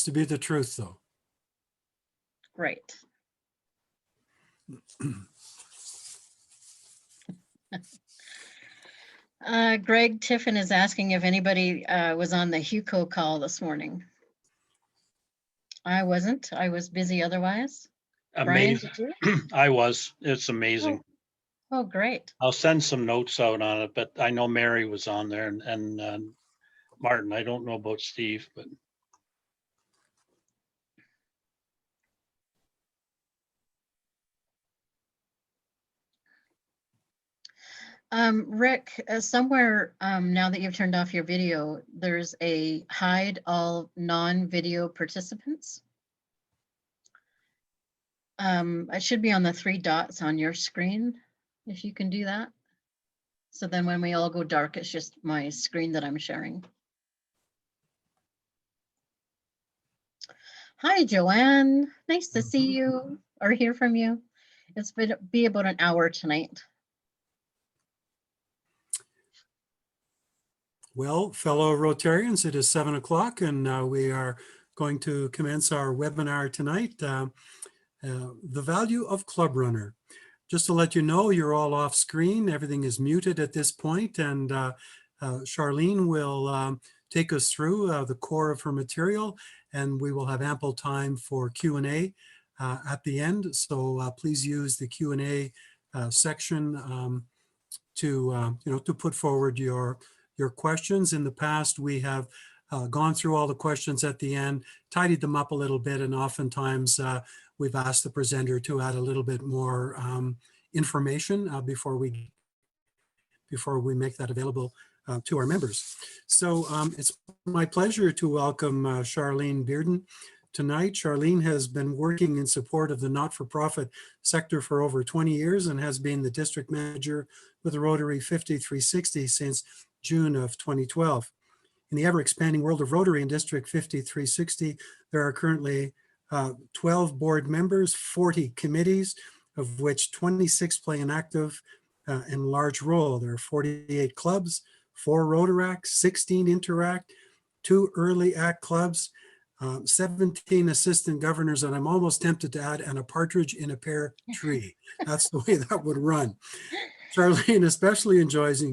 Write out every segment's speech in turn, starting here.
to be the truth, though. Great. Greg Tiffin is asking if anybody was on the HUCO call this morning. I wasn't. I was busy otherwise. Brian, Amazing. did you? I was. It's amazing. Oh, great. I'll send some notes out on it, but I know Mary was on there and Martin. I don't know about Steve, but Rick, somewhere now that you've turned off your video, there's a hide all non-video participants. It should be on the 3 dots on your screen, if you can do that. So then when we all go dark, it's just my screen that I'm sharing. Hi, Joanne. Nice to see you or hear from you. It's been be about an hour tonight. Well, fellow Rotarians, it is 7 o'clock and we are going to commence our webinar tonight, The Value of ClubRunner. Just to let you know, you're all off screen. Everything is muted at this point, and Charlene will take us through the core of her material, and we will have ample time for Q&A at the end. So please use the Q&A section to put forward your questions. In the past, we have gone through all the questions at the end, tidied them up a little bit, and oftentimes we've asked the presenter to add a little bit more information before we make that available to our members. So it's my pleasure to welcome Charlene Bearden tonight. Charlene has been working in support of the not-for-profit sector for over 20 years and has been the district manager with the Rotary 5360 since June of 2012. In the ever-expanding world of Rotary and District 5360, there are currently 12 board members, 40 committees, of which 26 play an active and large role. There are 48 clubs, 4 Rotaracts, 16 Interact, 2 Early Act clubs, 17 assistant governors, and I'm almost tempted to add, and a partridge in a pear tree. That's the way that would run. Charlene especially enjoys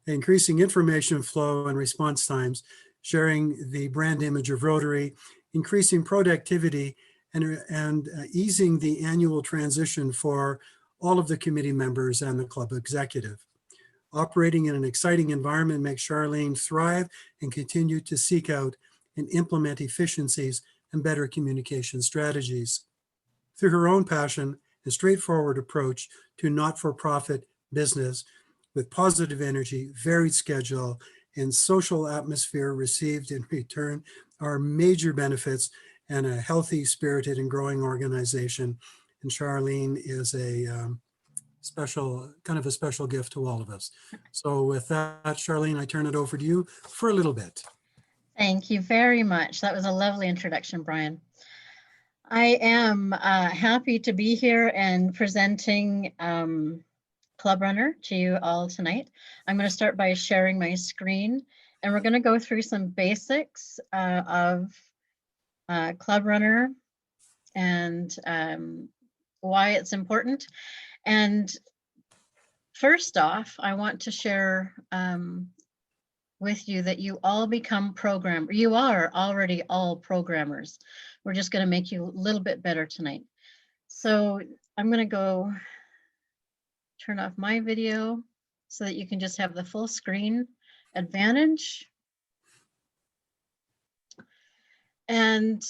increasing information flow and response times, sharing the brand image of Rotary, increasing productivity, and easing the annual transition for all of the committee members and the club executive. Operating in an exciting environment makes Charlene thrive and continue to seek out and implement efficiencies and better communication strategies. Through her own passion and straightforward approach to not-for-profit business, with positive energy, varied schedule, and social atmosphere received in return are major benefits and a healthy, spirited, and growing organization. And Charlene is a special gift to all of us. So with that, Charlene, I turn it over to you for a little bit. Thank you very much. That was a lovely introduction, Brian. I am happy to be here and presenting ClubRunner to you all tonight. I'm going to start by sharing my screen, and we're going to go through some basics of ClubRunner and why it's important. And first off, I want to share with you that you all become programmers. You are already all programmers. We're just going to make you a little bit better tonight. So I'm going to go turn off my video so that you can just have the full screen advantage. And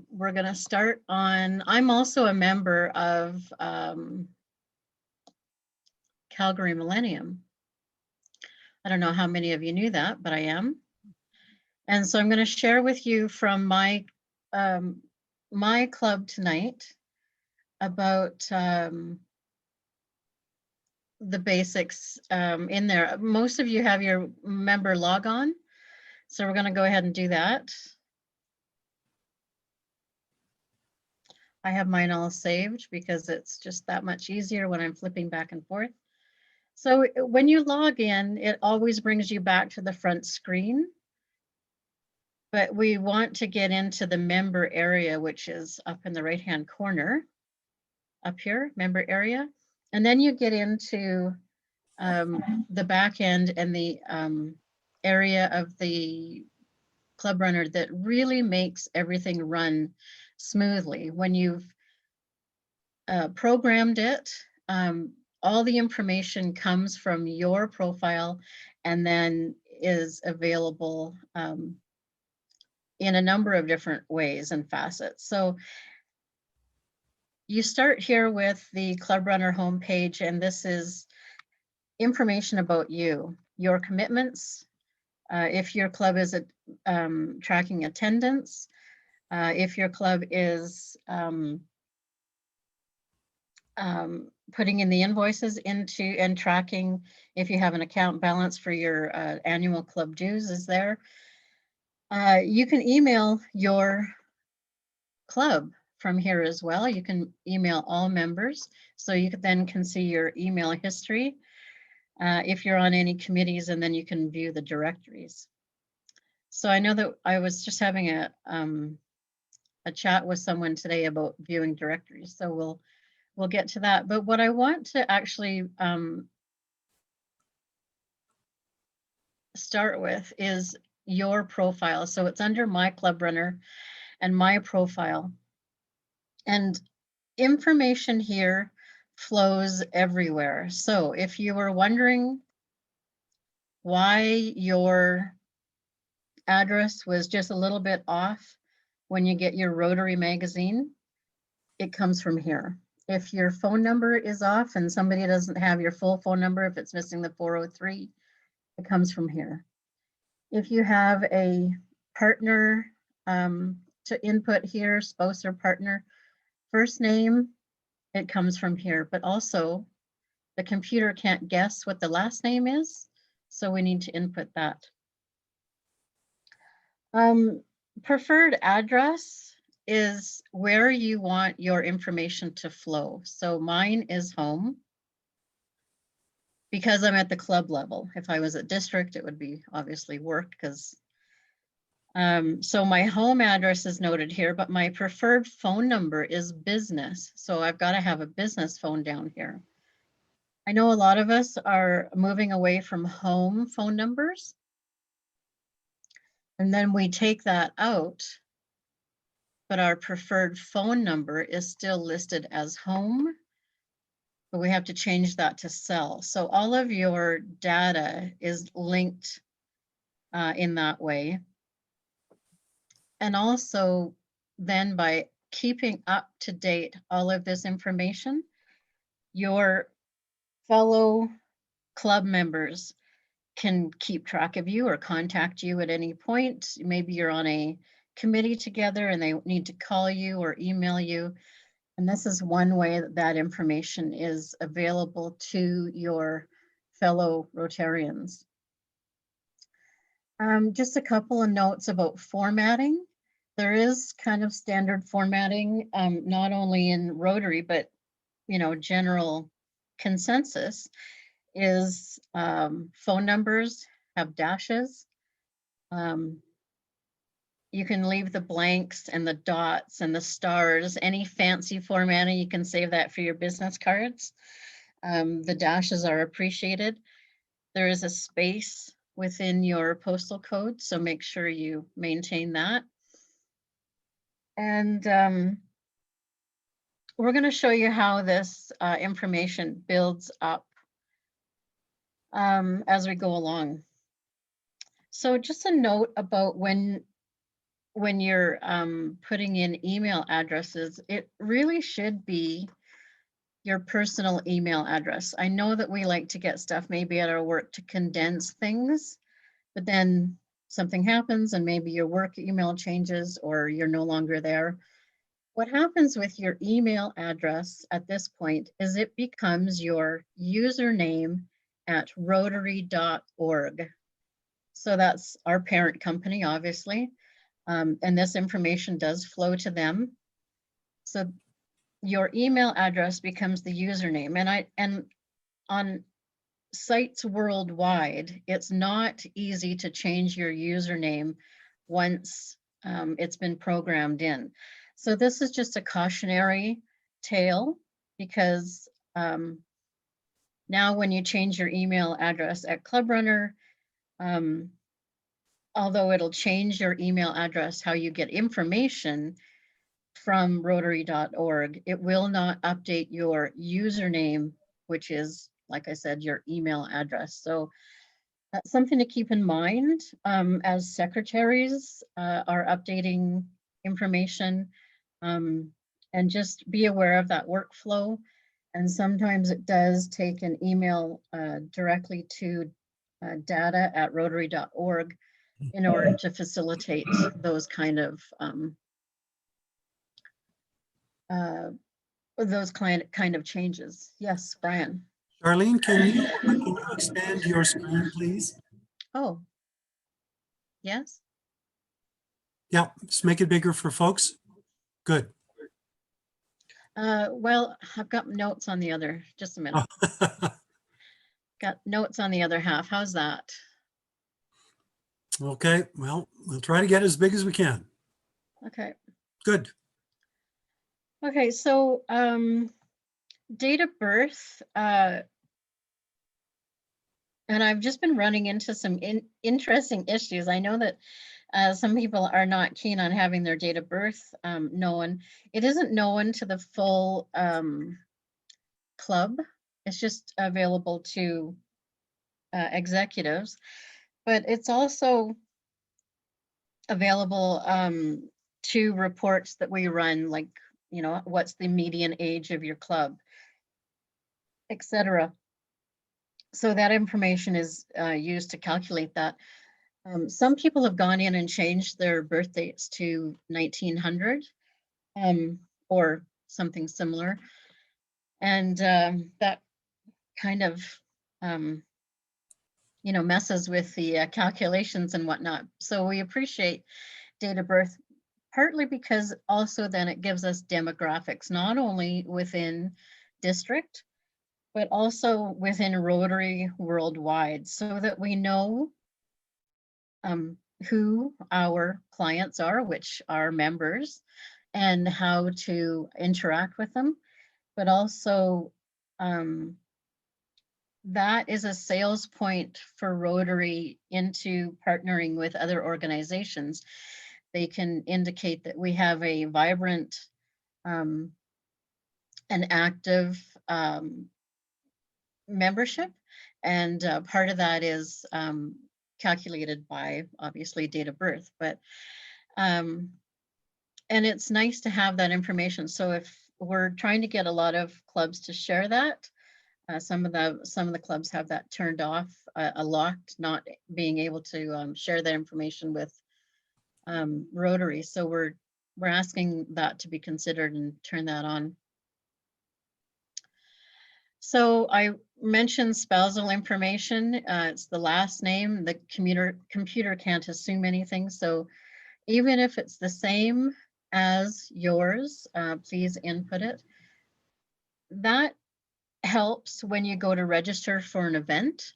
we're going to start on, I'm also a member of Calgary Millennium. I don't know how many of you knew that, but I am. And so I'm going to share with you from my my club tonight about the basics in there. Most of you have your member log on, so we're going to go ahead and do that. I have mine all saved because it's just that much easier when I'm flipping back and forth. So when you log in, it always brings you back to the front screen. but we want to get into the member area, which is up in the right-hand corner, up here, member area. And then you get into the back end and the area of the ClubRunner that really makes everything run smoothly. When you've programmed it, all the information comes from your profile and then is available in a number of different ways and facets. So you start here with the ClubRunner homepage, and this is information about you, your commitments, if your club is tracking attendance, if your club is putting in the invoices into and tracking, if you have an account balance for your annual club dues is there. You can email your club from here as well. You can email all members, so you then can see your email history if you're on any committees, and then you can view the directories. So I know that I was just having a chat with someone today about viewing directories, so we'll get to that. But what I want to actually start with is your profile. So it's under My ClubRunner and My Profile. And information here flows everywhere. So if you were wondering why your address was just a little bit off when you get your Rotary magazine, it comes from here. If your phone number is off and somebody doesn't have your full phone number, if it's missing the 403, it comes from here. If you have a partner to input here, spouse or partner, first name, it comes from here, but also the computer can't guess what the last name is, so we need to input that. Preferred address is where you want your information to flow. So mine is home because I'm at the club level. If I was at district, it would be obviously work because so my home address is noted here, but my preferred phone number is business. So I've got to have a business phone down here. I know a lot of us are moving away from home phone numbers. And then we take that out, but our preferred phone number is still listed as home, but we have to change that to cell. So all of your data is linked in that way. And also then by keeping up to date all of this information, your fellow club members can keep track of you or contact you at any point. Maybe you're on a committee together and they need to call you or email you. And this is one way that that information is available to your fellow Rotarians. Just a couple of notes about formatting. There is kind of standard formatting, not only in Rotary, but general consensus is phone numbers have dashes. You can leave the blanks and the dots and the stars, any fancy formatting, you can save that for your business cards. The dashes are appreciated. There is a space within your postal code, so make sure you maintain that. And we're going to show you how this information builds up as we go along. So just a note about when you're putting in email addresses, it really should be your personal email address. I know that we like to get stuff maybe at our work to condense things, but then something happens and maybe your work email changes or you're no longer there. What happens with your email address at this point is it becomes your username at rotary.org. So that's our parent company, obviously. And this information does flow to them. So your email address becomes the username. And on sites worldwide, it's not easy to change your username once it's been programmed in. So this is just a cautionary tale, because now when you change your email address at ClubRunner, although it'll change your email address, how you get information from Rotary.org, it will not update your username, which is, like I said, your email address. So that's something to keep in mind as secretaries are updating information, and just be aware of that workflow. And sometimes it does take an email directly to data@rotary.org in order to facilitate those kind of changes. Yes, Brian. Charlene, can you expand your screen, please? Oh, yes. Yeah, just make it bigger for folks. Good. Well, I've got notes on the other, just a minute. Got notes on the other half. How's that? Okay, well, we'll try to get as big as we can. Okay. Good. Okay, so date of birth, and I've just been running into some interesting issues. I know that some people are not keen on having their date of birth known. It isn't known to the full club. It's just available to executives, but it's also available to reports that we run, like, you know, what's the median age of your club, etc. So that information is used to calculate that. Some people have gone in and changed their birth dates to 1900 or something similar. And that kind of, you know, messes with the calculations and whatnot. So we appreciate date of birth, partly because also then it gives us demographics, not only within district, but also within Rotary worldwide, so that we know who our clients are, which are members, and how to interact with them. But also that is a sales point for Rotary into partnering with other organizations. They can indicate that we have a vibrant and active membership, and part of that is calculated by obviously date of birth, but and it's nice to have that information. So if we're trying to get a lot of clubs to share that, some of the clubs have that turned off, locked, not being able to share that information with Rotary. So we're asking that to be considered and turn that on. So I mentioned spousal information. It's the last name. The computer can't assume anything. So even if it's the same as yours, please input it. That helps when you go to register for an event.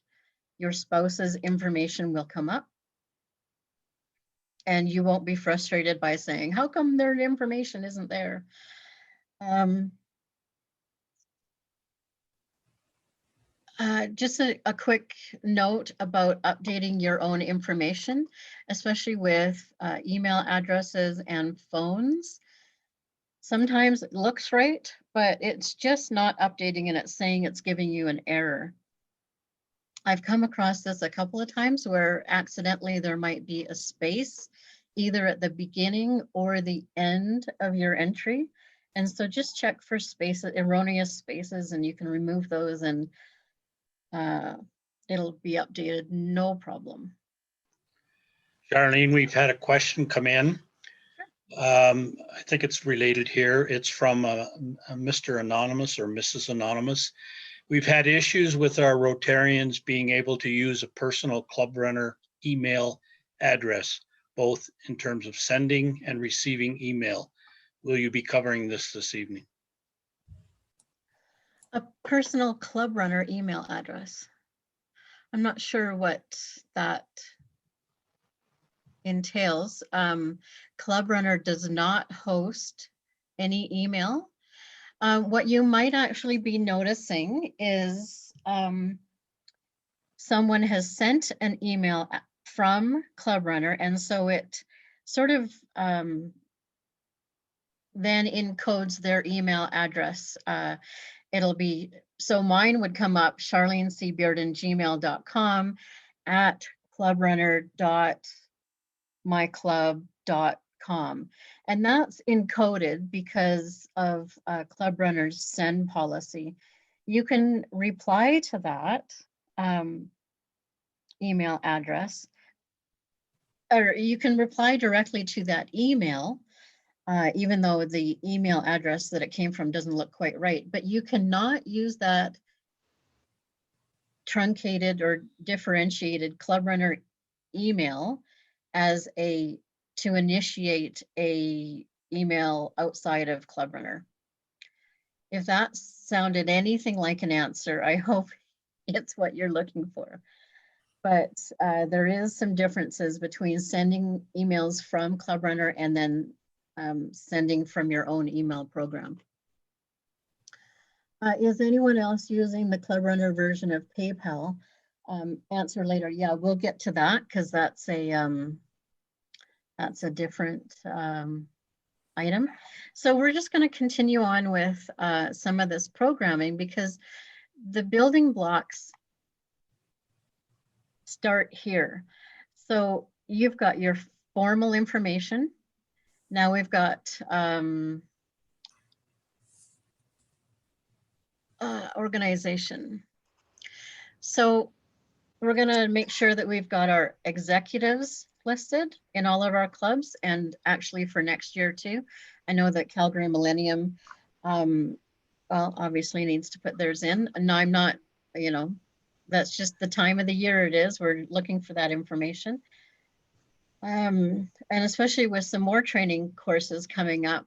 Your spouse's information will come up, and you won't be frustrated by saying, how come their information isn't there? Just a quick note about updating your own information, especially with email addresses and phones. Sometimes it looks right, but it's just not updating, and it's saying it's giving you an error. I've come across this a couple of times where accidentally there might be a space either at the beginning or the end of your entry. And so just check for spaces, erroneous spaces, and you can remove those, and it'll be updated, no problem. Charlene, we've had a question come in. I think it's related here. It's from a Mr. Anonymous or Mrs. Anonymous. We've had issues with our Rotarians being able to use a personal ClubRunner email address, both in terms of sending and receiving email. Will you be covering this evening? A personal ClubRunner email address. I'm not sure what that entails. ClubRunner does not host any email. What you might actually be noticing is someone has sent an email from ClubRunner, and so it sort of then encodes their email address. It'll be, so mine would come up charlenecbearden@gmail.com at clubrunner.myclub.com. And that's encoded because of ClubRunner's send policy. You can reply to that email address, or you can reply directly to that email, even though the email address that it came from doesn't look quite right. But you cannot use that truncated or differentiated ClubRunner email as to initiate a email outside of ClubRunner. If that sounded anything like an answer, I hope it's what you're looking for. But there is some differences between sending emails from ClubRunner and then sending from your own email program. Is anyone else using the ClubRunner version of PayPal? Answer later. Yeah, we'll get to that because that's a different item. So we're just going to continue on with some of this programming because the building blocks start here. So you've got your formal information. Now we've got organization. So we're going to make sure that we've got our executives listed in all of our clubs, and actually for next year too. I know that Calgary Millennium well, obviously needs to put theirs in. And I'm not, you know, that's just the time of the year it is. We're looking for that information. And especially with some more training courses coming up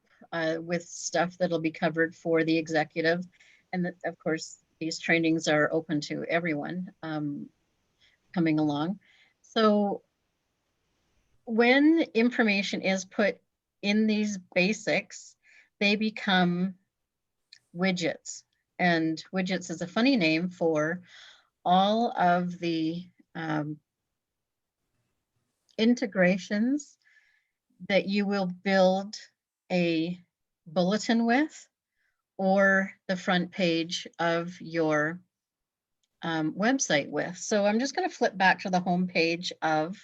with stuff that'll be covered for the executive. And of course, these trainings are open to everyone coming along. So when information is put in these basics, they become widgets. And widgets is a funny name for all of the integrations that you will build a bulletin with, or the front page of your website with. So I'm just going to flip back to the home page of,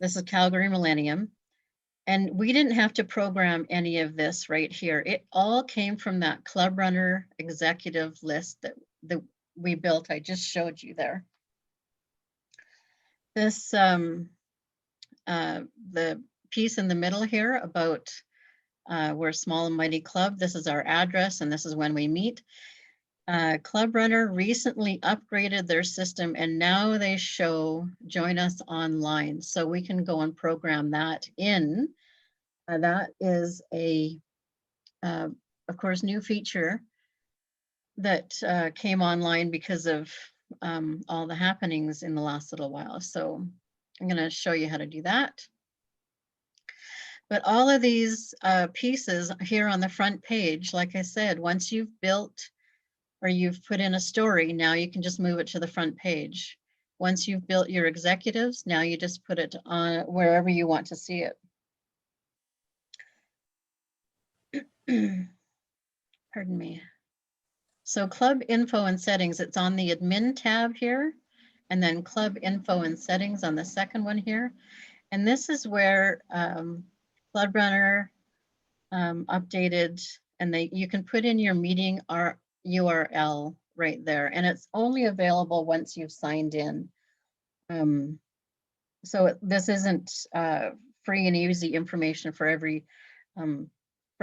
this is Calgary Millennium. And we didn't have to program any of this right here. It all came from that ClubRunner executive list that we built. I just showed you there. This, the piece in the middle here about we're a small and mighty club. This is our address and this is when we meet. ClubRunner recently upgraded their system and now they show join us online. So we can go and program that in. That is a, of course, new feature that came online because of all the happenings in the last little while. So I'm going to show you how to do that. But all of these pieces here on the front page, like I said, once you've built or you've put in a story, now you can just move it to the front page. Once you've built your executives, now you just put it on wherever you want to see it. Pardon me. So club info and settings, it's on the admin tab here, and then club info and settings on the second one here. And this is where ClubRunner updated, and you can put in your meeting URL right there, and it's only available once you've signed in. So this isn't free and easy information for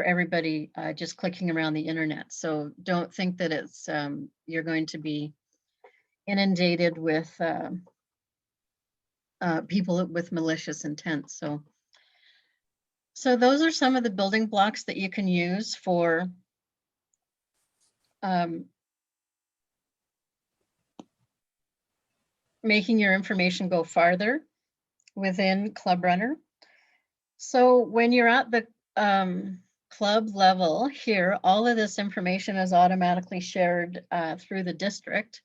everybody just clicking around the internet. So don't think that it's you're going to be inundated with people with malicious intent. So those are some of the building blocks that you can use for making your information go farther. within ClubRunner. So when you're at the club level here, all of this information is automatically shared through the district.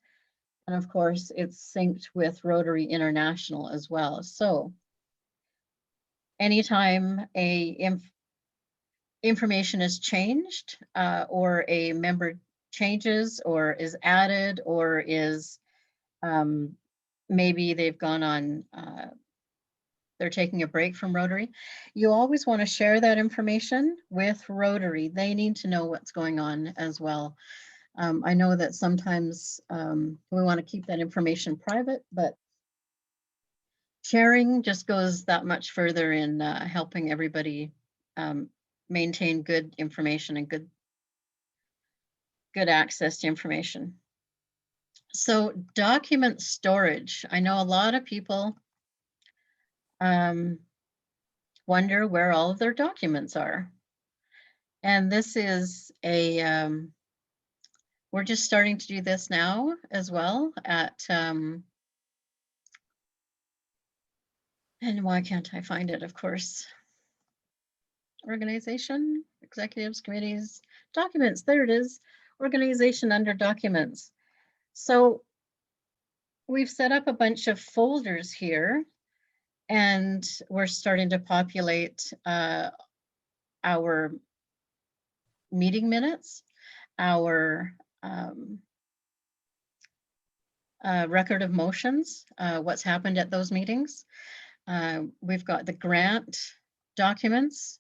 And of course, it's synced with Rotary International as well. So anytime information is changed or a member changes or is added or is maybe they've gone on, they're taking a break from Rotary, you always want to share that information with Rotary. They need to know what's going on as well. I know that sometimes we want to keep that information private, but sharing just goes that much further in helping everybody maintain good information and good access to information. So document storage. I know a lot of people wonder where all of their documents are. And this is a, we're just starting to do this now as well at, and why can't I find it, of course. Organization, executives, committees, documents, there it is. Organization under documents. So we've set up a bunch of folders here and we're starting to populate our meeting minutes, our record of motions, what's happened at those meetings. We've got the grant documents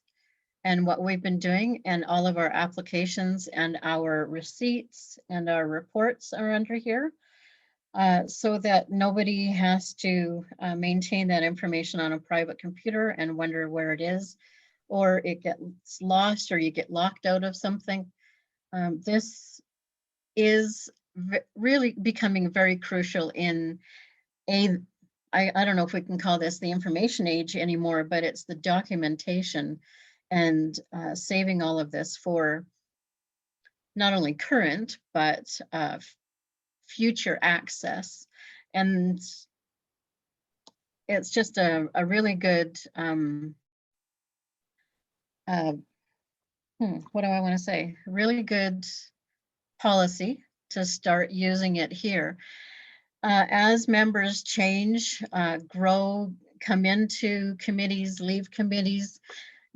and what we've been doing, and all of our applications and our receipts and our reports are under here. So that nobody has to maintain that information on a private computer and wonder where it is, or it gets lost or you get locked out of something. This is really becoming very crucial in I don't know if we can call this the information age anymore, but it's the documentation and saving all of this for not only current, but future access. And it's just a really good, what do I want to say? Really good policy to start using it here. As members change, grow, come into committees, leave committees,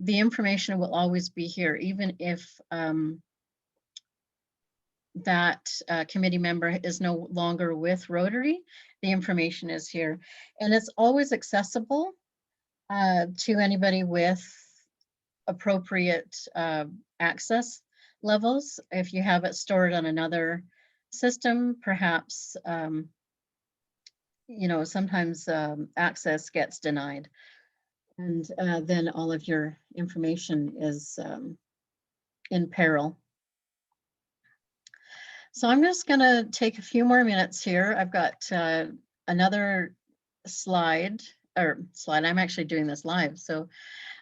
the information will always be here, even if that committee member is no longer with Rotary, the information is here. And it's always accessible to anybody with appropriate access levels. If you have it stored on another system, perhaps, you know, sometimes access gets denied. And then all of your information is in peril. So I'm just going to take a few more minutes here. I've got another slide. I'm actually doing this live. So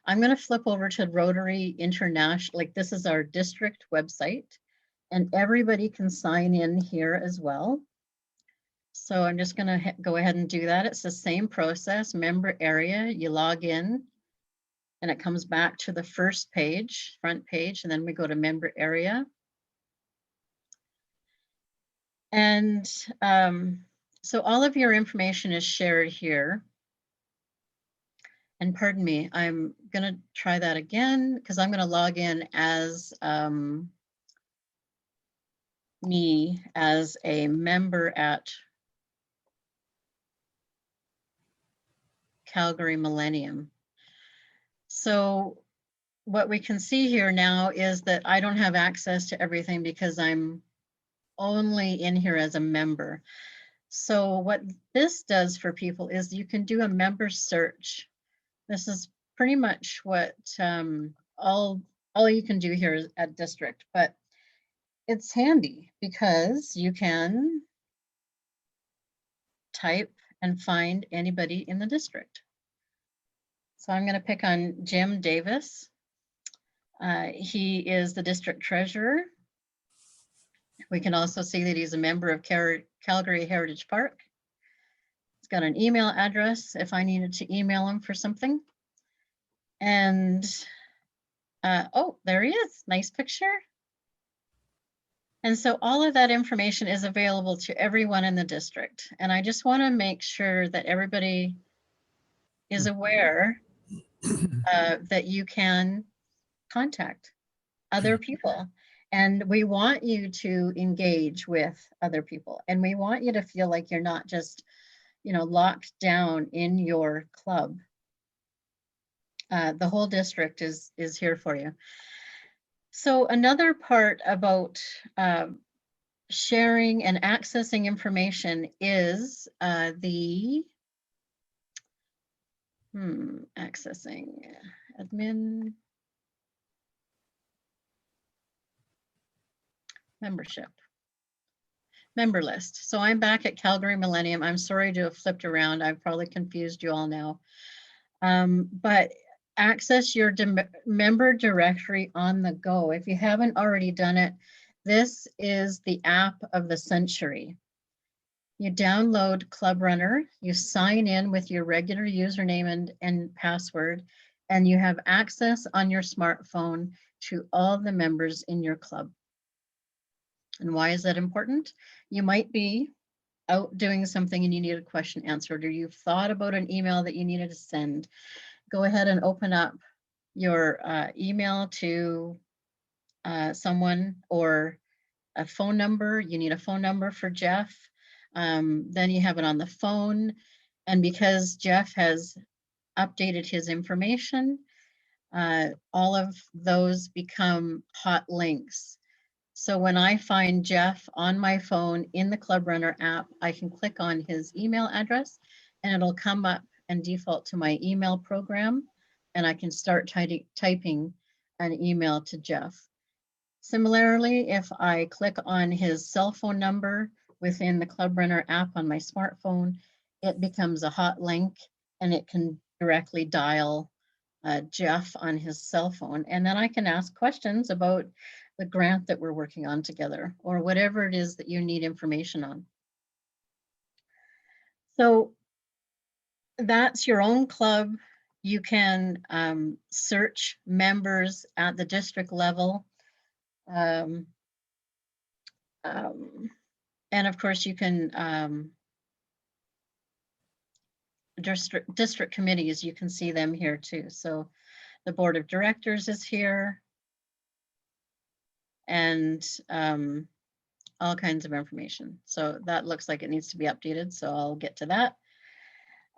I'm going to flip over to Rotary International. Like, this is our district website, and everybody can sign in here as well. So I'm just going to go ahead and do that. It's the same process. Member area, you log in and it comes back to the first page, front page, and then we go to member area. And so all of your information is shared here. And pardon me, I'm going to try that again because I'm going to log in as me as a member at Calgary Millennium. So what we can see here now is that I don't have access to everything because I'm only in here as a member. So what this does for people is you can do a member search. This is pretty much what all you can do here at district, but it's handy because you can type and find anybody in the district. So I'm going to pick on Jim Davis. He is the district treasurer. We can also see that he's a member of Calgary Heritage Park. He's got an email address if I needed to email him for something. And, oh, there he is. Nice picture. And so all of that information is available to everyone in the district. And I just want to make sure that everybody is aware that you can contact other people. And we want you to engage with other people. And we want you to feel like you're not just, you know, locked down in your club. The whole district is here for you. So another part about sharing and accessing information is accessing admin member list. So I'm back at Calgary Millennium. I'm sorry to have flipped around. I've probably confused you all now. But access your member directory on the go. If you haven't already done it, this is the app of the century. You download ClubRunner, you sign in with your regular username and password, and you have access on your smartphone to all the members in your club. And why is that important? You might be out doing something and you need a question answered, or you've thought about an email that you needed to send. Go ahead and open up your email to someone, or a phone number. You need a phone number for Jeff. Then you have it on the phone. And because Jeff has updated his information, all of those become hot links. So when I find Jeff on my phone in the ClubRunner app, I can click on his email address and it'll come up and default to my email program, and I can start typing an email to Jeff. Similarly, if I click on his cell phone number within the ClubRunner app on my smartphone, it becomes a hot link and it can directly dial Jeff on his cell phone. And then I can ask questions about the grant that we're working on together, or whatever it is that you need information on. So that's your own club. You can search members at the district level. And of course you can, district committees, you can see them here too. So the board of directors is here, and all kinds of information. So that looks like it needs to be updated, so I'll get to that.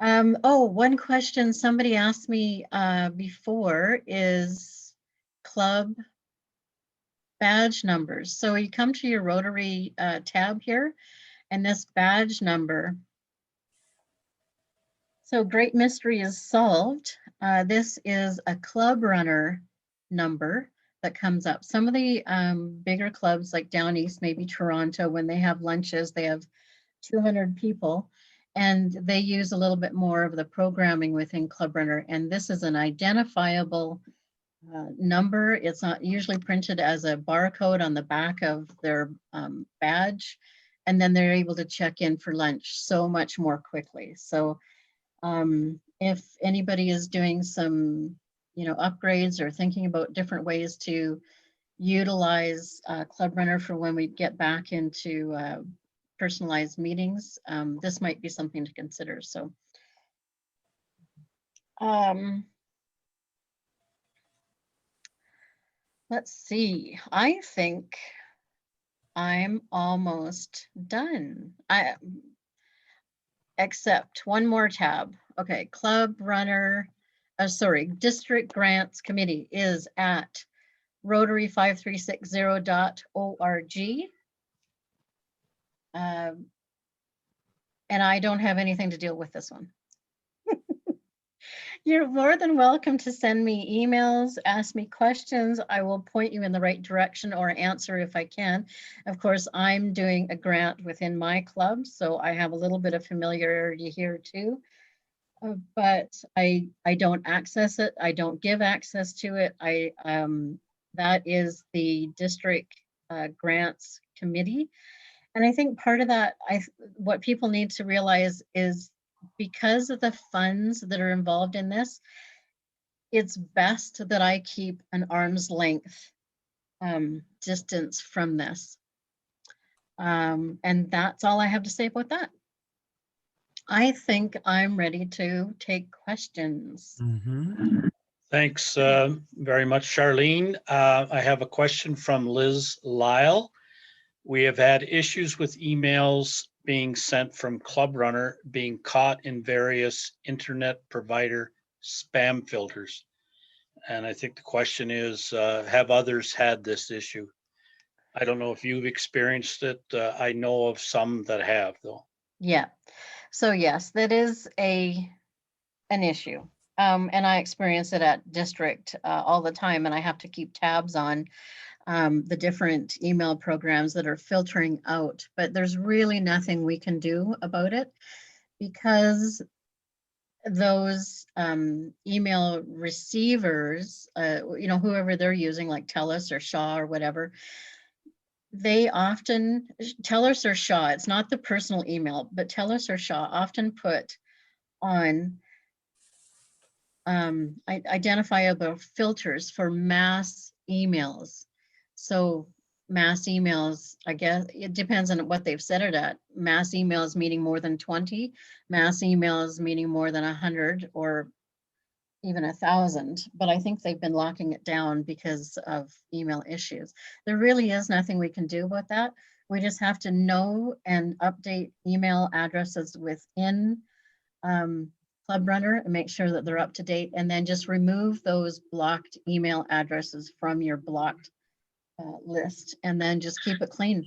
Oh, one question somebody asked me before is club badge numbers. So you come to your Rotary tab here, and this badge number. So Great Mystery is solved. This is a ClubRunner number that comes up. Some of the bigger clubs like down east, maybe Toronto, when they have lunches, they have 200 people, and they use a little bit more of the programming within ClubRunner. And this is an identifiable number. It's not usually printed as a barcode on the back of their badge, and then they're able to check in for lunch so much more quickly. So if anybody is doing some, you know, upgrades or thinking about different ways to utilize ClubRunner for when we get back into personalized meetings, this might be something to consider. So let's see, I think I'm almost done. Except one more tab. Okay, ClubRunner, sorry, District Grants Committee is at rotary5360.org. And I don't have anything to deal with this one. You're more than welcome to send me emails, ask me questions. I will point you in the right direction or answer if I can. Of course, I'm doing a grant within my club, so I have a little bit of familiarity here too. But I don't access it. I don't give access to it. That is the district grants committee. And I think part of that, what people need to realize is because of the funds that are involved in this, it's best that I keep an arm's length distance from this. And that's all I have to say about that. I think I'm ready to take questions. Mhm. Thanks very much, Charlene. I have a question from Liz Lyle. We have had issues with emails being sent from ClubRunner being caught in various internet provider spam filters. And I think the question is, have others had this issue? I don't know if you've experienced it. I know of some that have, though. Yeah. So yes, that is an issue. And I experience it at district all the time, and I have to keep tabs on the different email programs that are filtering out. But there's really nothing we can do about it because those email receivers, whoever they're using, like TELUS or Shaw or whatever, they often, TELUS or Shaw, it's not the personal email, but TELUS or Shaw often put on identifiable filters for mass emails. So mass emails, I guess it depends on what they've set it at. Mass emails meaning more than 20, mass emails meaning more than 100 or even 1,000. But I think they've been locking it down because of email issues. There really is nothing we can do about that. We just have to know and update email addresses within ClubRunner and make sure that they're up to date, and then just remove those blocked email addresses from your blocked list, and then just keep it clean.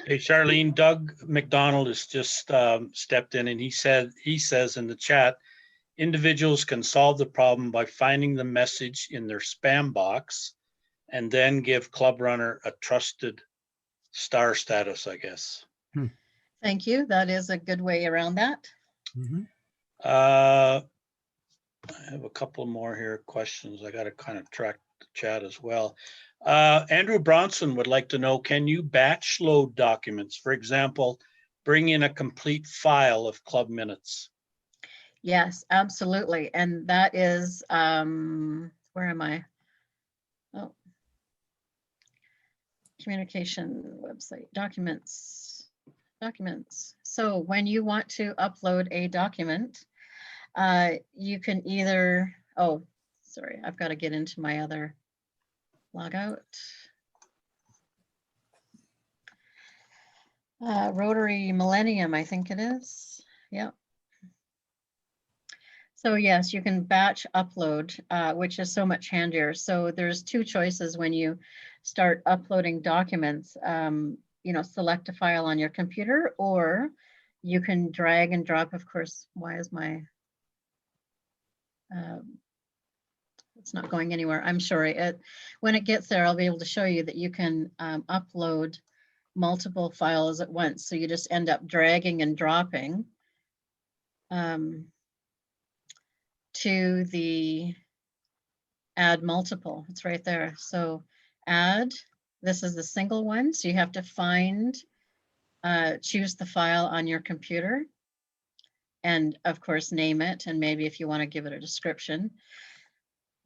Hey, Charlene, Doug McDonald has just stepped in and he says in the chat, individuals can solve the problem by finding the message in their spam box and then give ClubRunner a trusted star status, I guess. Thank you. That is a good way around that. Mhm. I have a couple more here questions. I got to kind of track the chat as well. Andrew Bronson would like to know, can you batch load documents? For example, bring in a complete file of club minutes. Yes, absolutely. And that is, where am I? Oh, communication website, documents. So when you want to upload a document, you can either, oh, sorry, I've got to get into my other logout. Rotary Millennium, I think it is. Yep. So yes, you can batch upload, which is so much handier. So there's two choices when you start uploading documents. Select a file on your computer, or you can drag and drop. Of course, why is my, it's not going anywhere. I'm sorry. When it gets there, I'll be able to show you that you can upload multiple files at once. So you just end up dragging and dropping to the add multiple. It's right there. So add, this is the single one. So you have to find, choose the file on your computer and of course name it. And maybe if you want to give it a description,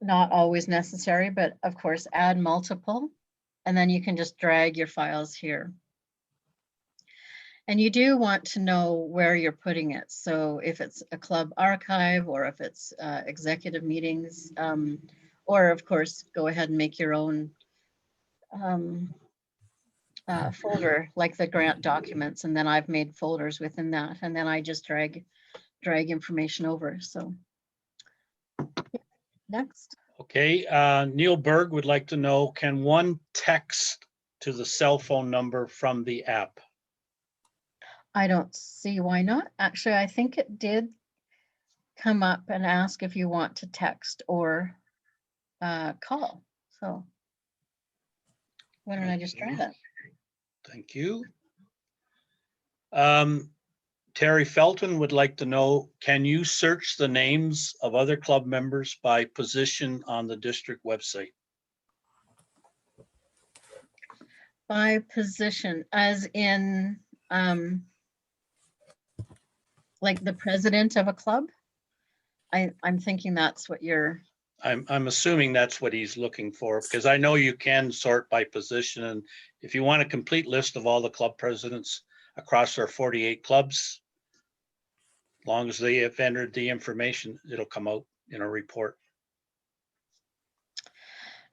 not always necessary, but of course add multiple, and then you can just drag your files here. And you do want to know where you're putting it. So if it's a club archive, or if it's executive meetings, or of course, go ahead and make your own folder like the grant documents. And then I've made folders within that. And then I just drag information over. So next. Okay, Neil Berg would like to know, can one text to the cell phone number from the app? I don't see why not. Actually, I think it did come up and ask if you want to text or call. So why don't I just try that? Thank you. Terry Felton would like to know, can you search the names of other club members by position on the district website? By position, as in, like the president of a club? I'm thinking that's what you're, I'm assuming that's what he's looking for, because I know you can sort by position, and if you want a complete list of all the club presidents across our 48 clubs, as long as they have entered the information, it'll come out in a report.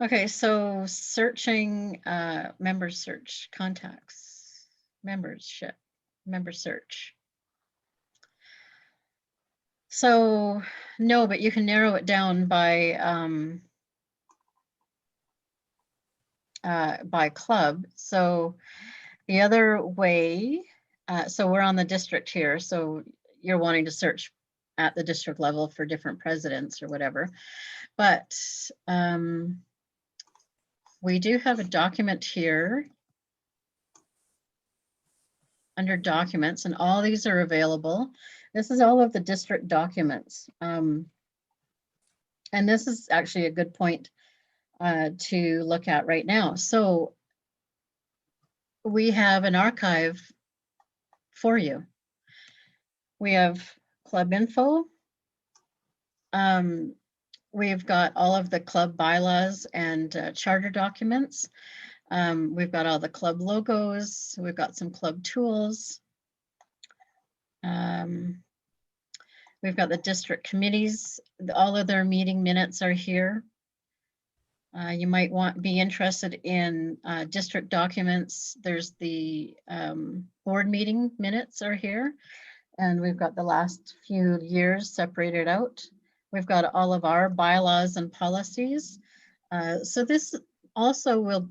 okay, so searching, member search, contacts, membership, member search. So no, but you can narrow it down by club. So the other way, so we're on the district here. So you're wanting to search at the district level for different presidents or whatever. But we do have a document here under documents, and all these are available. This is all of the district documents. And this is actually a good point to look at right now. So we have an archive for you. We have club info. We've got all of the club bylaws and charter documents. We've got all the club logos. We've got some club tools. We've got the district committees. All of their meeting minutes are here. You might be interested in district documents. There's the board meeting minutes are here. And we've got the last few years separated out. We've got all of our bylaws and policies. So this also will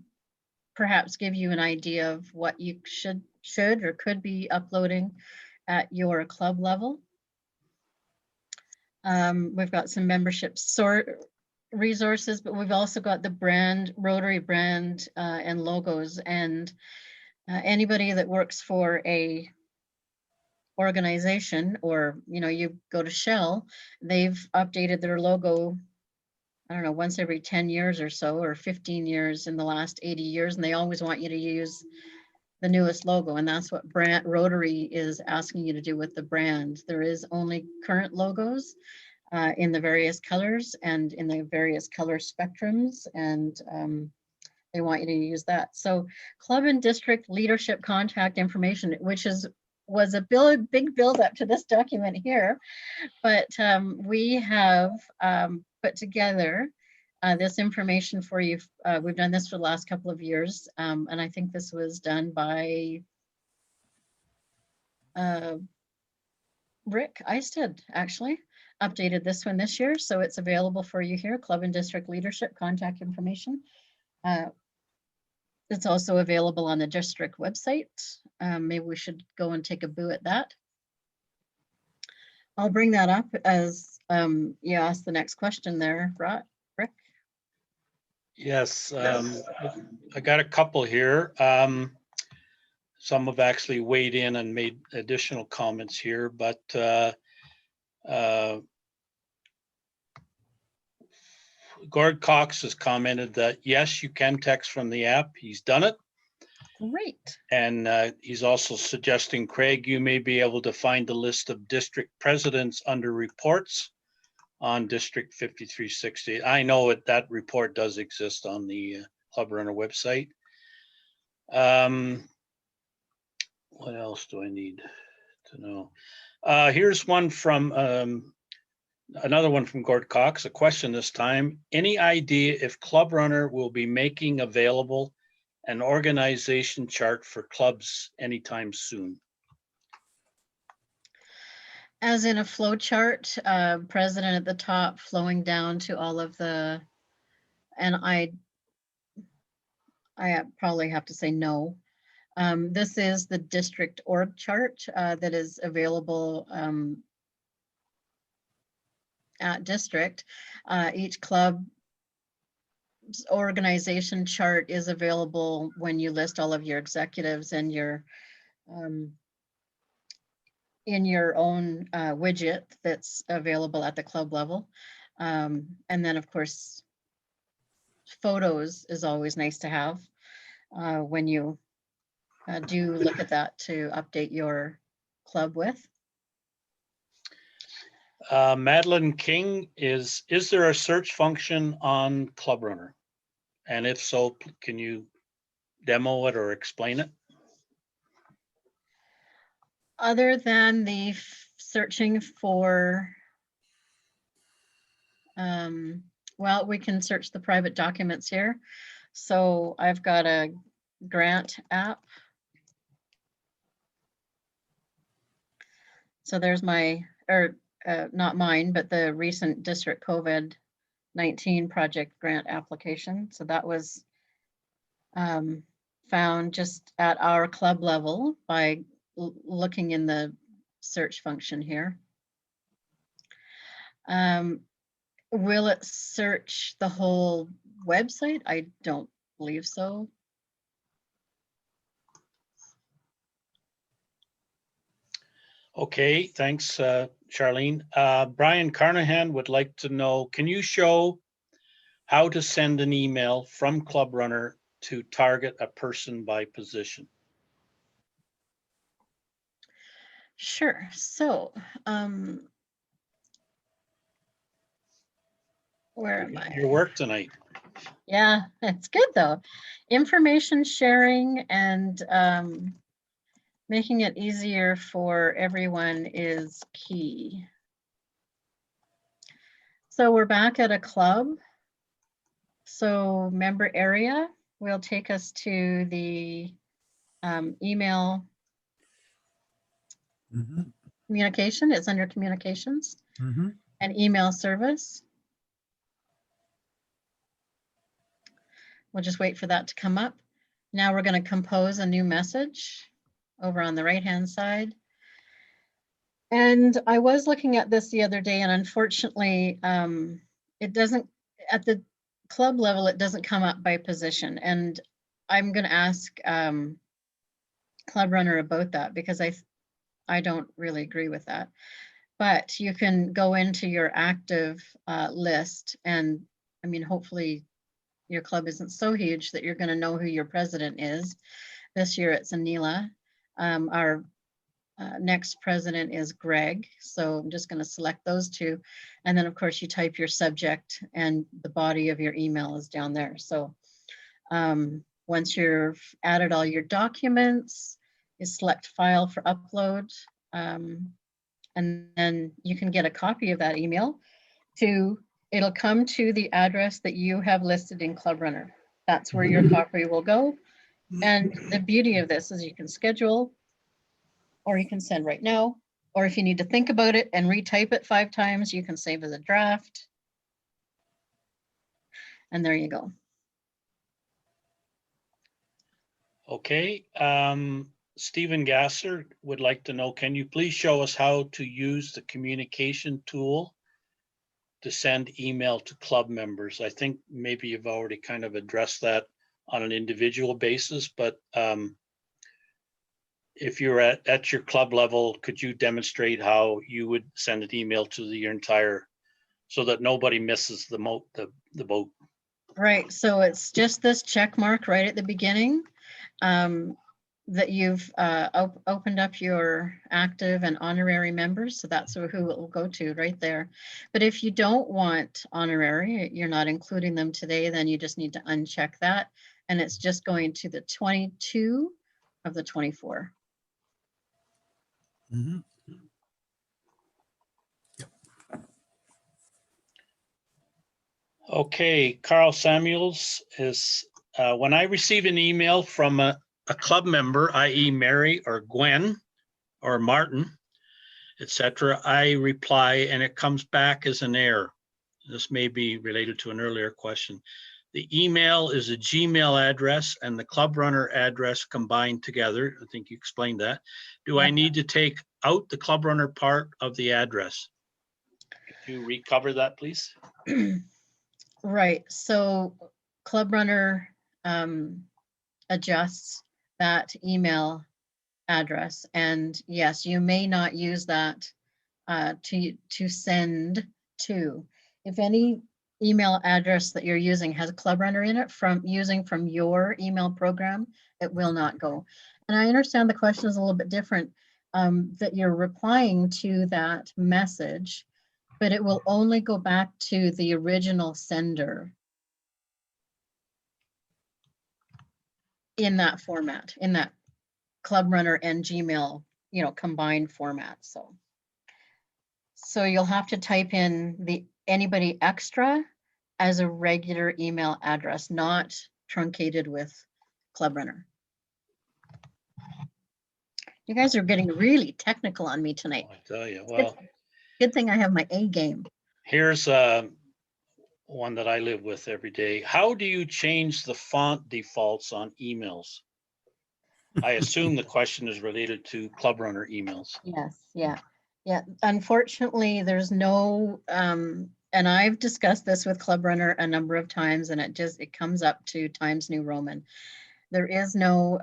perhaps give you an idea of what you should or could be uploading at your club level. We've got some membership resources, but we've also got the brand, Rotary brand and logos, and anybody that works for a organization, or you go to Shell, they've updated their logo, I don't know, once every 10 years or so, or 15 years in the last 80 years, and they always want you to use the newest logo, and that's what Rotary is asking you to do with the brand. There is only current logos in the various colors and in the various color spectrums, and they want you to use that. So club and district leadership contact information, which was a big build up to this document here, but we have put together this information for you. We've done this for the last couple of years, and I think this was done by Rick Eisted, actually. Updated this one this year, so it's available for you here, club and district leadership contact information. It's also available on the district website. Maybe we should go and take a boo at that. I'll bring that up as you asked the next question there, Rick. Yes, I got a couple here. Some have actually weighed in and made additional comments here, but Gord Cox has commented that yes, you can text from the app. He's done it. Great. And he's also suggesting, Craig, you may be able to find the list of district presidents under reports on District 5360. I know that report does exist on the ClubRunner website. What else do I need to know? Here's one from another one from Gord Cox, a question this time. Any idea if ClubRunner will be making available an organization chart for clubs anytime soon? As in a flow chart, president at the top flowing down to all of the, and I probably have to say no. This is the district org chart that is available at district. Each club organization chart is available when you list all of your executives and your in your own widget that's available at the club level. And then of course, photos is always nice to have when you do look at that to update your club with. Madeline King is there a search function on ClubRunner? And if so, can you demo it or explain it? Other than the searching for, well, we can search the private documents here. So I've got a grant app. So there's my, or not mine, but the recent district COVID-19 project grant application. So that was found just at our club level by looking in the search function here. Will it search the whole website? I don't believe so. Okay, thanks, Charlene. Brian Carnahan would like to know, can you show how to send an email from ClubRunner to target a person by position? Sure. So, where am I? Your work tonight. Yeah, it's good though. Information sharing and making it easier for everyone is key. So we're back at a club. So member area will take us to the email communication. It's under communications and email service. We'll just wait for that to come up. Now we're going to compose a new message over on the right-hand side. And I was looking at this the other day, and unfortunately, it doesn't, at the club level, it doesn't come up by position. And I'm going to ask ClubRunner about that because I don't really agree with that. But you can go into your active list, and I mean, hopefully your club isn't so huge that you're going to know who your president is. This year it's Anila. Our next president is Greg. So I'm just going to select those two. And then of course you type your subject and the body of your email is down there. So once you've added all your documents, you select file for upload. And then you can get a copy of that email it'll come to the address that you have listed in ClubRunner. That's where your copy will go. And the beauty of this is you can schedule, or you can send right now, or if you need to think about it and retype it 5 times, you can save as a draft. And there you go. Okay, Stephen Gasser would like to know, can you please show us how to use the communication tool to send email to club members? I think maybe you've already kind of addressed that on an individual basis, but if you're at your club level, could you demonstrate how you would send an email to your entire, so that nobody misses the boat? Right, so it's just this check mark right at the beginning that you've opened up your active and honorary members. So that's who it will go to right there. But if you don't want honorary, you're not including them today, then you just need to uncheck that. And it's just going to the 22 of the 24. Yep. Okay, Carl Samuels is, when I receive an email from a club member, i.e. Mary or Gwen or Martin, etc., I reply and it comes back as an error. This may be related to an earlier question. The email is a Gmail address and the ClubRunner address combined together. I think you explained that. Do I need to take out the ClubRunner part of the address? Could you recover that, please? Right, so ClubRunner adjusts that email address, and yes, you may not use that to send to. If any email address that you're using has a ClubRunner in it from your email program, it will not go. And I understand the question is a little bit different, that you're replying to that message but it will only go back to the original sender in that format, in that ClubRunner and Gmail, you know, combined format. So you'll have to type in the anybody extra as a regular email address, not truncated with ClubRunner. You guys are getting really technical on me tonight. I tell you, well, Good thing I have my A game. here's one that I live with every day. How do you change the font defaults on emails? I assume the question is related to ClubRunner emails. Yes, yeah. Unfortunately, there's no, and I've discussed this with ClubRunner a number of times, and it comes up to Times New Roman. There is no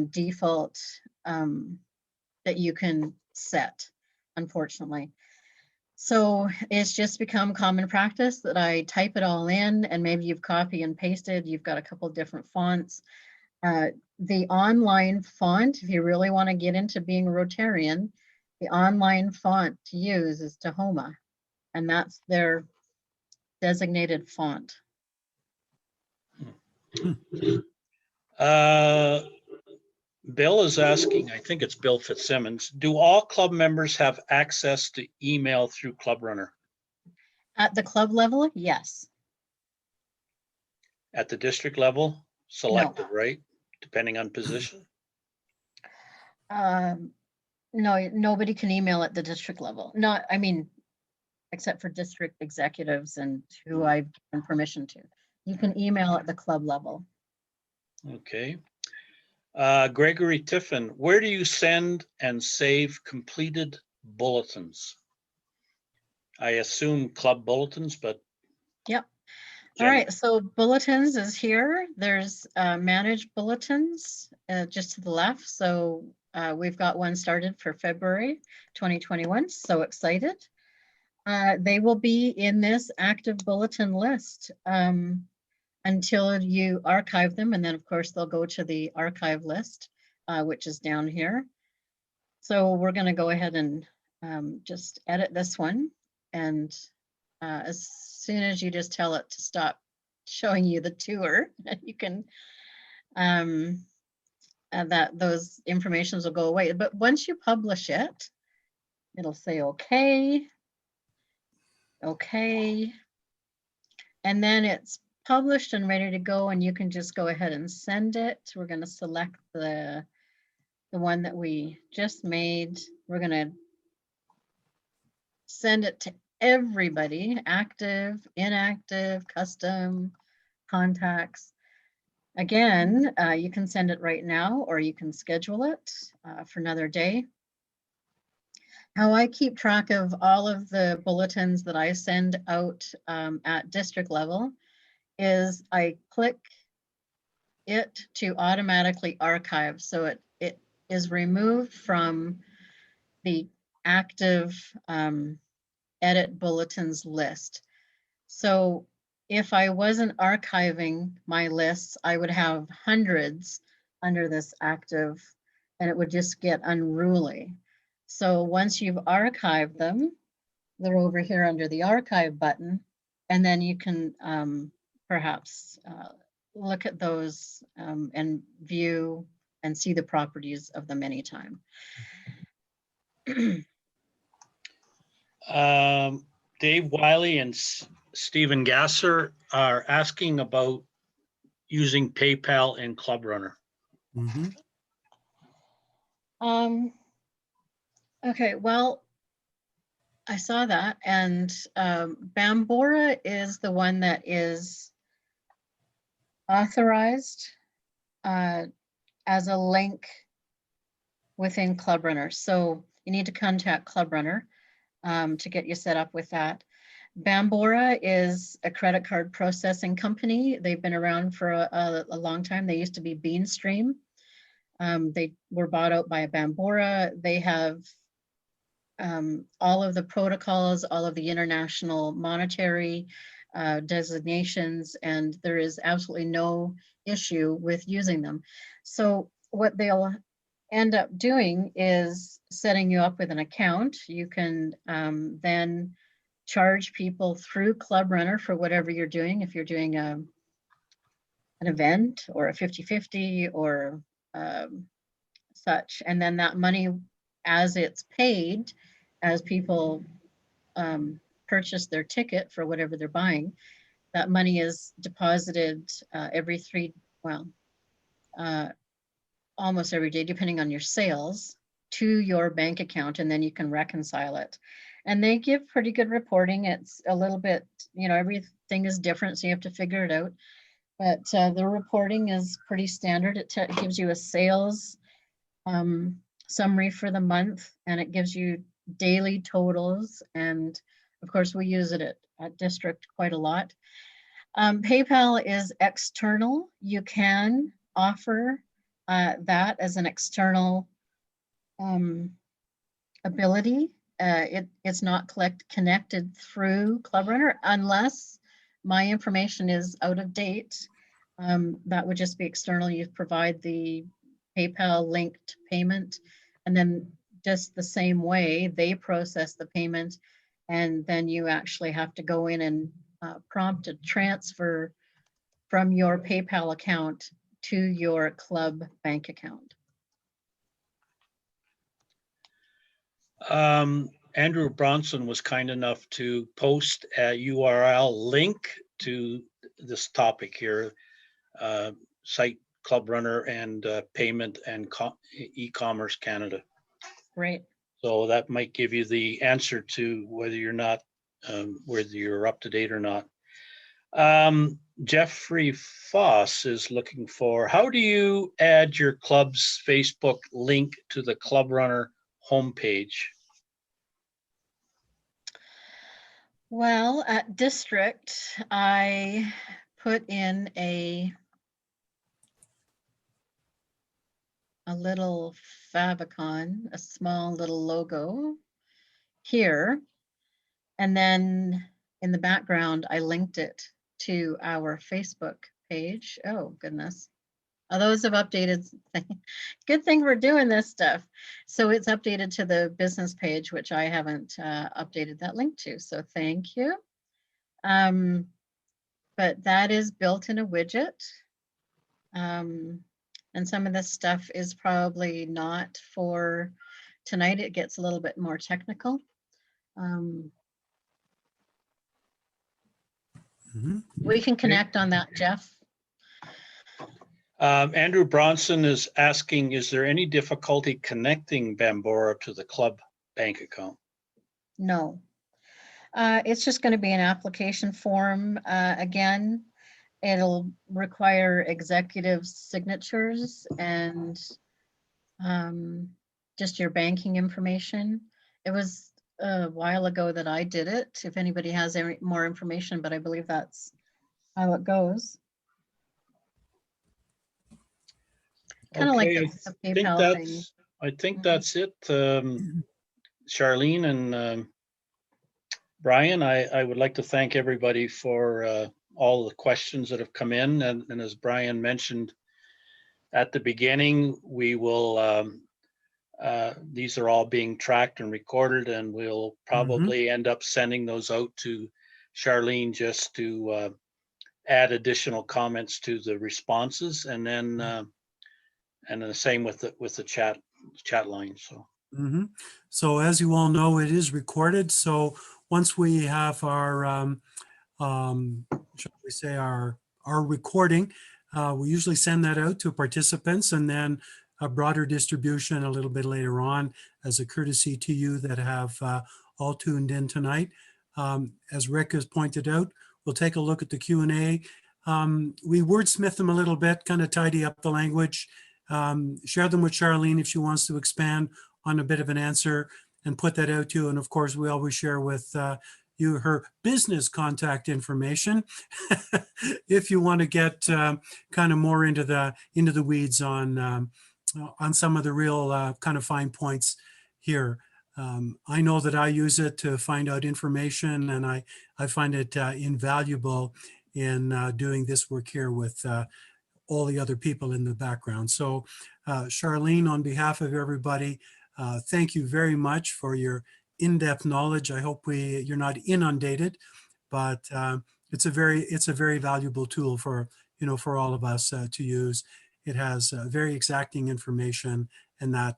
default that you can set, unfortunately. So it's just become common practice that I type it all in, and maybe you've copy and pasted, you've got a couple different fonts. The online font, if you really want to get into being a Rotarian, the online font to use is Tahoma, and that's their designated font. Bill is asking, I think it's Bill Fitzsimmons, do all club members have access to email through ClubRunner? At the club level, yes. At the district level, selected, right? Depending on position? No, nobody can email at the district level. Not, I mean, except for district executives and who I've given permission to. You can email at the club level. Okay. Gregory Tiffin, where do you send and save completed bulletins? I assume club bulletins, but. Yep. All right, so bulletins is here. There's managed bulletins just to the left. So we've got one started for February 2021. So excited. They will be in this active bulletin list until you archive them. And then of course they'll go to the archive list, which is down here. So we're gonna go ahead and just edit this one. And as soon as you just tell it to stop showing you the tour, you can, those informations will go away. But once you publish it, it'll say, okay. And then it's published and ready to go, and you can just go ahead and send it. We're going to select the one that we just made. We're going to send it to everybody, active, inactive, custom, contacts. Again, you can send it right now, or you can schedule it for another day. How I keep track of all of the bulletins that I send out at district level is I click it to automatically archive. So it is removed from the active edit bulletins list. So if I wasn't archiving my lists, I would have hundreds under this active, and it would just get unruly. So once you've archived them, they're over here under the archive button, and then you can perhaps look at those and view and see the properties of them anytime. Dave Wiley and Stephen Gasser are asking about using PayPal in ClubRunner. Mm-hmm. Okay, well, I saw that, and Bambora is the one that is authorized as a link within ClubRunner. So you need to contact ClubRunner to get you set up with that. Bambora is a credit card processing company. They've been around for a long time. They used to be Beanstream. They were bought out by Bambora. They have all of the protocols, all of the international monetary designations, and there is absolutely no issue with using them. So what they'll end up doing is setting you up with an account. You can then charge people through ClubRunner for whatever you're doing. If you're doing an event or a 50-50 or such, and then that money, as it's paid, as people purchase their ticket for whatever they're buying, that money is deposited almost every day, depending on your sales, to your bank account, and then you can reconcile it. And they give pretty good reporting. It's a little bit, everything is different, so you have to figure it out. But the reporting is pretty standard. It gives you a sales summary for the month, and it gives you daily totals. And of course, we use it at District quite a lot. PayPal is external. You can offer that as an external ability. It's not connected through ClubRunner unless my information is out of date. That would just be external. You provide the PayPal linked payment, and then just the same way they process the payment, and then you actually have to go in and prompt a transfer from your PayPal account to your club bank account. Andrew Bronson was kind enough to post a URL link to this topic here, site ClubRunner and payment and e-commerce Canada. Great. So that might give you the answer to whether you're up to date or not. Jeffrey Foss is looking for, how do you add your club's Facebook link to the ClubRunner homepage? Well, at District, I put in a little favicon, a small little logo here. And then in the background, I linked it to our Facebook page. Oh, goodness. Oh, those have updated. Good thing we're doing this stuff. So it's updated to the business page, which I haven't updated that link to. So thank you. But that is built in a widget. And some of this stuff is probably not for tonight. It gets a little bit more technical. We can connect on that, Jeff. Andrew Bronson is asking, is there any difficulty connecting Bambora to the club bank account? No. It's just going to be an application form. Again, it'll require executive signatures and just your banking information. It was a while ago that I did it, if anybody has any more information, but I believe that's how it goes. Kind of like the PayPal thing. I think that's it. Charlene and Brian, I would like to thank everybody for all the questions that have come in. And as Brian mentioned at the beginning, we will, these are all being tracked and recorded, and we'll probably end up sending those out to Charlene just to add additional comments to the responses, and then the same with the chat line. So. So as you all know, it is recorded. So once we have our, shall we say, our recording, we usually send that out to participants, and then a broader distribution a little bit later on as a courtesy to you that have all tuned in tonight. As Rick has pointed out, we'll take a look at the Q&A. We wordsmith them a little bit, kind of tidy up the language, share them with Charlene if she wants to expand on a bit of an answer and put that out to you. And of course, we always share with you her business contact information if you want to get kind of more into the weeds on some of the real kind of fine points here. I know that I use it to find out information, and I find it invaluable in doing this work here with all the other people in the background. So Charlene, on behalf of everybody, thank you very much for your in-depth knowledge. I hope you're not inundated, but it's a very valuable tool for, for all of us to use. It has very exacting information, and that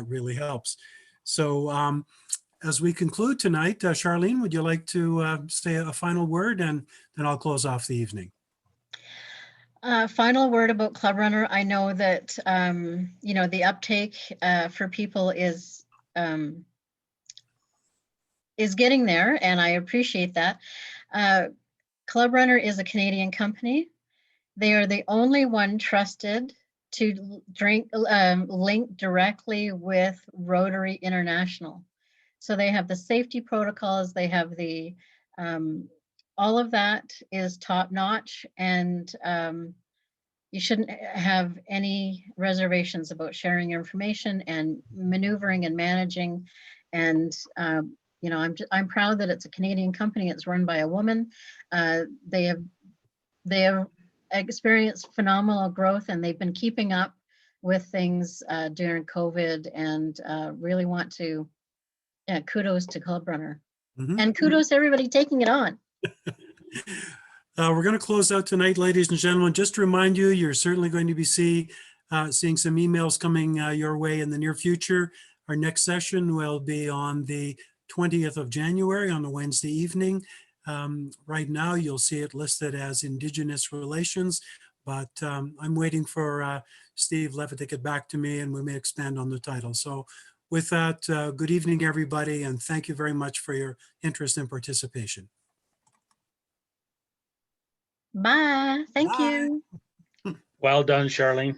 really helps. So as we conclude tonight, Charlene, would you like to say a final word, and then I'll close off the evening? Final word about ClubRunner. I know that, the uptake for people is getting there, and I appreciate that. ClubRunner is a Canadian company. They are the only one trusted to link directly with Rotary International. So they have the safety protocols, they have the, all of that is top notch, and you shouldn't have any reservations about sharing your information and maneuvering and managing. And I'm proud that it's a Canadian company. It's run by a woman. They have experienced phenomenal growth, and they've been keeping up with things during COVID, and really want to, kudos to ClubRunner. And kudos to everybody taking it on. We're going to close out tonight, ladies and gentlemen. Just to remind you, you're certainly going to be seeing some emails coming your way in the near future. Our next session will be on the 20th of January on a Wednesday evening. Right now, you'll see it listed as Indigenous Relations, but I'm waiting for Steve Levitt to get back to me, and we may expand on the title. So with that, good evening, everybody, and thank you very much for your interest and participation. Bye. Thank Bye. you. Well done, Charlene.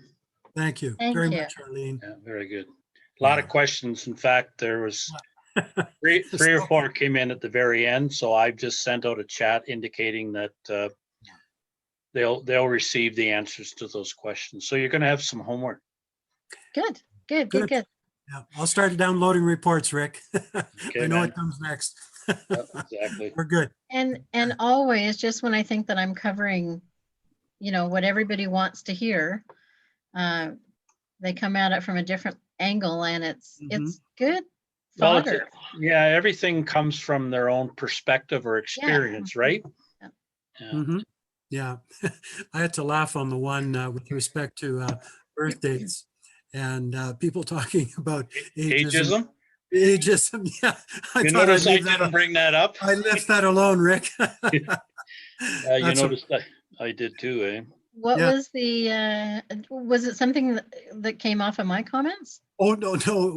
Thank you Thank very you. much, Charlene. Yeah, very good. A lot of questions. In fact, there was three or four came in at the very end. So I've just sent out a chat indicating that they'll receive the answers to those questions. So you're going to have some homework. Good. Yeah, I'll start downloading reports, Rick. Okay, I know man. what comes next. Yep, exactly. We're good. And always, just when I think that I'm covering, what everybody wants to hear, they come at it from a different angle, and it's good Well, fodder. yeah, everything comes from their own perspective or experience, right? Yeah. Yeah, I had to laugh on the one with respect to birth dates and people talking about ageism. Ageism, yeah. You notice I didn't bring that up? I left that alone, Rick. You noticed I did too, eh? What was the, was it something that came off of my comments? Oh, no, it was